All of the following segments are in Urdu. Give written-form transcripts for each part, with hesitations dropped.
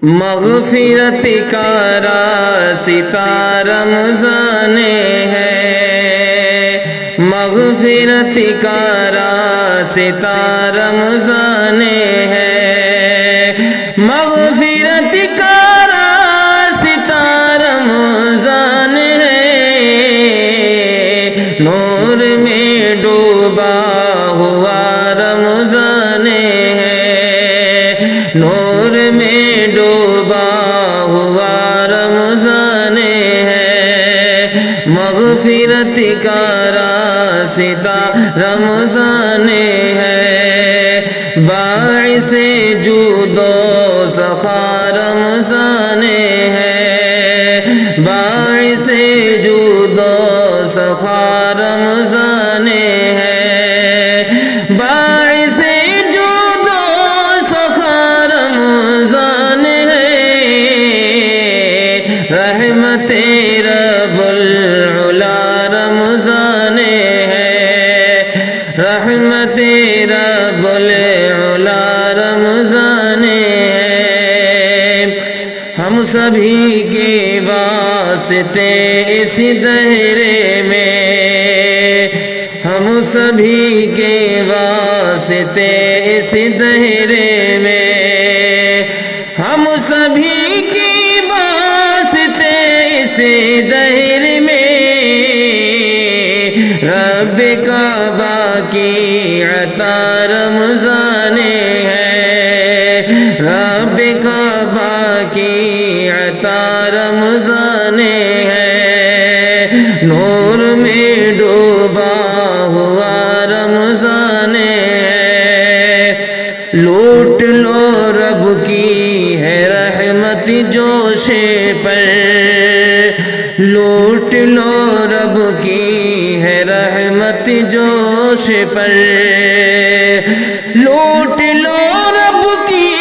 مغفرت کا راستہ رمضان ہے، مغفرت کا راستہ رمضان ہے، مغفرت کا راستہ رمضان ہے، نور میں ڈوبا ہوا رمضان ہے، نور میں ڈوبا ہوا رمضان ہے، مغفرت کا راستہ رمضان ہے، باعث جود و سخا رمضان ہے، باعث جود و سخا رمضان ہے، باعث جود و سخا رمضان ہے، رحمت رب العلا رمضان ہے، رحمت رب العلا رمضان ہے، ہم سبھی کے واسطے اس دہرے میں، ہم سبھی کے واسطے اس دہرے میں، ہم سبھی کے واسطے اس دہر میں، رب کعبہ کی عطا رمضان ہے، رب کعبہ کی عطا رمضان ہے، نور میں ڈوبا ہوا رمضان ہے، لوٹ لو رب کی ہے رحمت جوش پر، لوٹ لو رب کی ہے رحمت جوش پر، لوٹ لو رب کی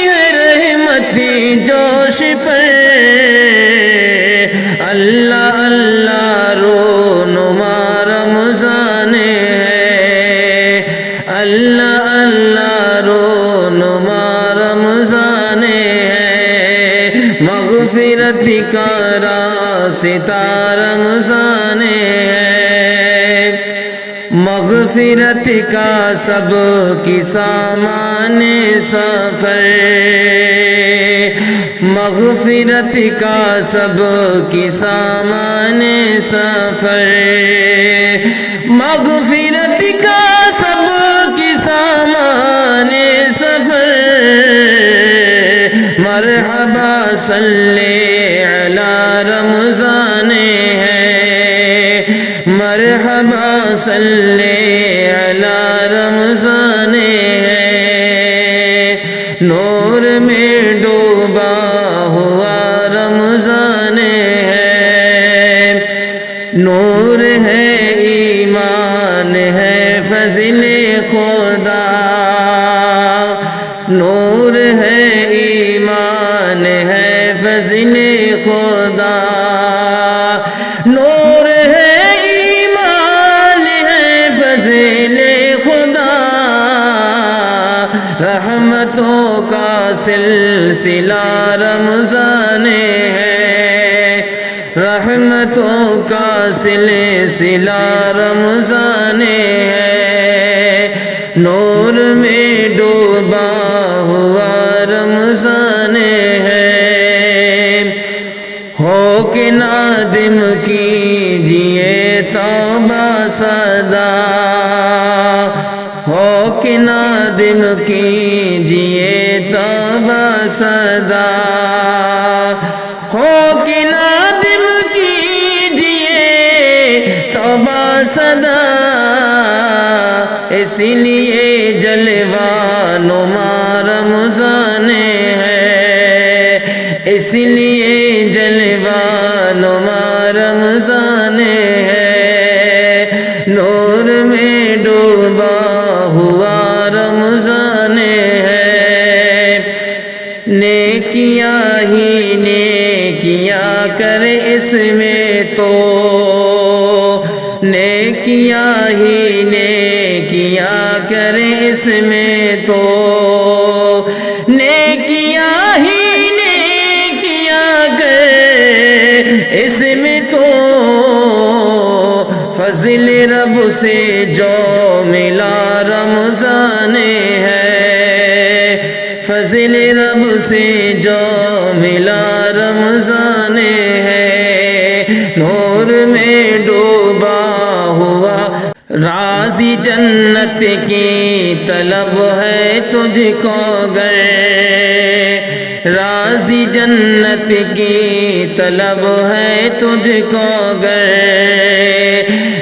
ہے رحمت جوش پر، اللہ اللہ رونما رمضان ہے، اللہ اللہ رونما رمضان ہے، مغفرت کا راستہ رمضان ہے، مغفرت کا سب کی سامان سفر، مغفرت کا سب کی سامان سفر، مغفرت کا سب کی سامان سفر، مرحبا صلی علی رمضان ہے، مرحبا صلی علی رمضان ہے، نور میں ڈوبا ہوا رمضان ہے، نور ہے ایمان ہے فضل خدا، نور ہے ایمان ہے فضل خدا، نور ہے ایمان ہے فضل خدا، رحمتوں کا سلسلہ رمضان ہے، رحمتوں کا سلسلہ رمضان ہے، نور میں ڈوبا ہوا رمضان ہے، ہو کہ نادم کیجئے توبہ صدا، ہو کہ نادم کیجئے توبہ صدا، ہو کہ نادم کیجئے توبہ صدا، اس لیے جلوہ نما رمضان ہے، اس لیے جلوہ نما رمضان ہے، نور میں ڈوبا ہوا رمضان ہے، نیکیاں ہی نیکیاں کر اس میں تو، نیکیاں ہی نیکیاں کرے اس میں تو نیکیاں ہی فضل رب سے جو ملا رمضان ہے، فضل رب سے جو ملا رمضان ہے، نور میں ڈوبا ہوا راضی جنت کی طلب ہے تجھ کو گر، راضی جنت کی طلب ہے تجھ کو گر،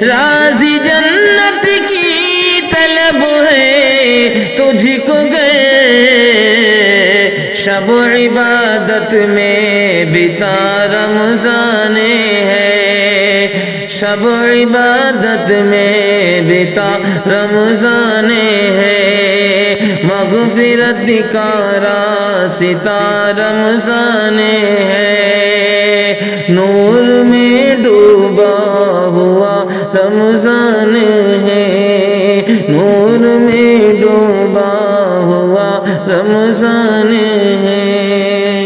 راضی جنت کی طلب ہے تجھ کو گر، شب عبادت میں بتا رمضان ہے، شب عبادت میں بتا رمضان ہے، مغفرت کا راستہ رمضان ہے، نور میں ڈوبا ہوا رمضان ہے، نور میں ڈوبا ہوا رمضان ہے۔